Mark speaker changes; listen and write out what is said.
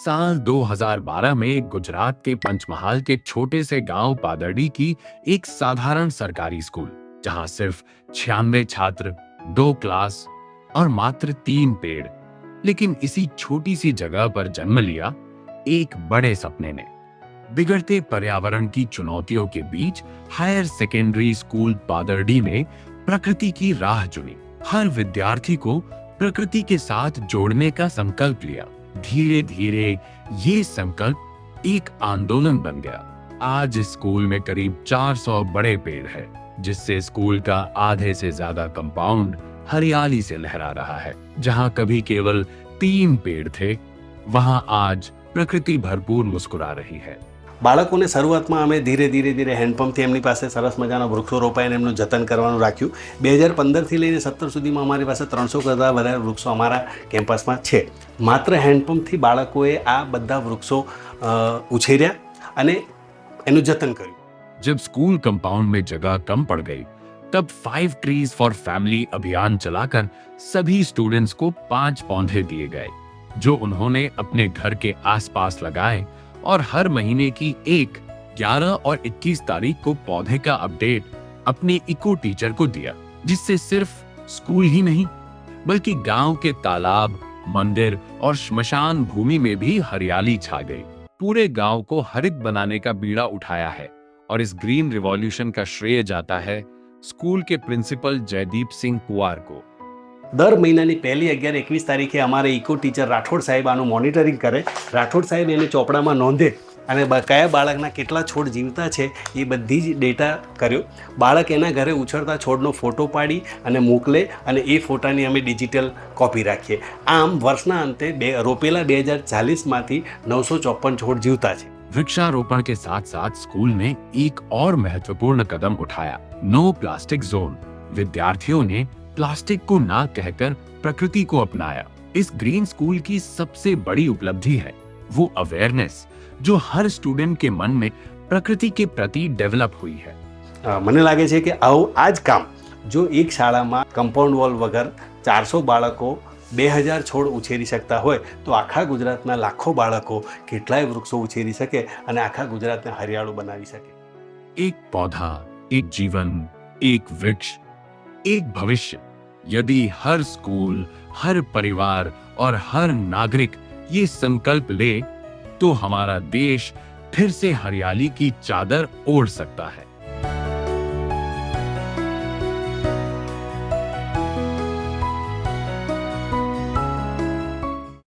Speaker 1: साल 2012 में गुजरात के पंचमहाल के छोटे से गांव पादरडी की एक साधारण सरकारी स्कूल, जहां सिर्फ 96 छात्र, 2 क्लास और मात्र 3 पेड़, लेकिन इसी छोटी सी जगह पर जन्म लिया एक बड़े सपने ने। बिगड़ते पर्यावरण की चुनौतियों के बीच हायर सेकेंडरी स्कूल पादरडी ने प्रकृति की राह चुनी। हर विद्यार्थी को प्रकृति के साथ जोड़ने का संकल्प लिया। धीरे धीरे ये संकल्प एक आंदोलन बन गया। आज स्कूल में करीब 400 बड़े पेड़ हैं, जिससे स्कूल का आधे से ज्यादा कंपाउंड हरियाली से लहरा रहा है। जहां कभी केवल 3 पेड़ थे, वहां आज प्रकृति भरपूर मुस्कुरा रही है।
Speaker 2: બાળકોને શરૂઆતમાં અમે ધીરે ધીરે હેન્ડપંપથી એમની પાસે સરસ મજાના વૃક્ષો રોપાઈને એમનું જતન કરવાનું રાખ્યું। 2015થી લઈને 17 સુધીમાં અમારી પાસે 300 કરતાં વધારે વૃક્ષો અમારા કેમ્પસમાં છે। માત્ર હેન્ડપંપથી બાળકોએ આ બધા વૃક્ષો ઉછેર્યા અને એનું જતન કર્યું।
Speaker 1: जब स्कूल कंपाउंड में जगह कम पड़ गई, तब 5 ट्रीज फॉर फैमिली अभियान चलाकर सभी स्टूडेंट्स को 5 पौधे दिए गए, जो उन्होंने अपने घर के आसपास लगाए और हर महीने की 1, 11 और 21 तारीख को पौधे का अपडेट अपने इको टीचर को दिया, जिससे सिर्फ स्कूल ही नहीं बल्कि गांव के तालाब, मंदिर और श्मशान भूमि में भी हरियाली छा गई। पूरे गांव को हरित बनाने का बीड़ा उठाया है और इस ग्रीन रिवॉल्यूशन का श्रेय जाता है स्कूल के प्रिंसिपल जयदीप सिंह कुआर को।
Speaker 2: દર મહિનાની 1, 11, 21 તારીખે અમારે ઇકો ટીચર રાઠોડ સાહેબ આનું મોનિટરિંગ કરે। રાઠોડ સાહેબ એને ચોપડામાં નોંધે અને કયા બાળકના કેટલા છોડ જીવતા છે એ બધી જ ડેટા કર્યો। બાળક એના ઘરે ઉછળતા છોડનો ફોટો પાડી અને મોકલે અને એ ફોટાની અમે ડિજિટલ કોપી રાખીએ। આમ વર્ષના અંતે રોપેલા 2040માંથી 954 છોડ જીવતા છે।
Speaker 1: वृक्षारोपण के साथ साथ स्कूल ने एक और महत्वपूर्ण कदम उठाया, नो प्लास्टिक जोन। विद्यार्थियों ने प्लास्टिक को ना कहकर प्रकृति को अपनाया। इस ग्रीन स्कूल की सबसे बड़ी उपलब्धि है वो अवेयरनेस, जो हर स्टूडेंट के मन में प्रकृति के प्रति डेवलप हुई है।
Speaker 2: મને લાગે છે કે આ જ કામ જો એક શાળામાં કમ્પાઉન્ડ વોલ વગર 400 બાળકો 2000 છોડ ઉછેરી શકતા હોય તો આખા ગુજરાતના લાખો બાળકો કેટલાય વૃક્ષો ઉછેરી શકે અને આખા ગુજરાતને હરિયાળું બનાવી શકે।
Speaker 1: एक पौधा, एक जीवन, एक वृक्ष, एक भविष्य। यदि हर स्कूल, हर परिवार और हर नागरिक ये संकल्प ले, तो हमारा देश फिर से हरियाली की चादर ओढ़ सकता है।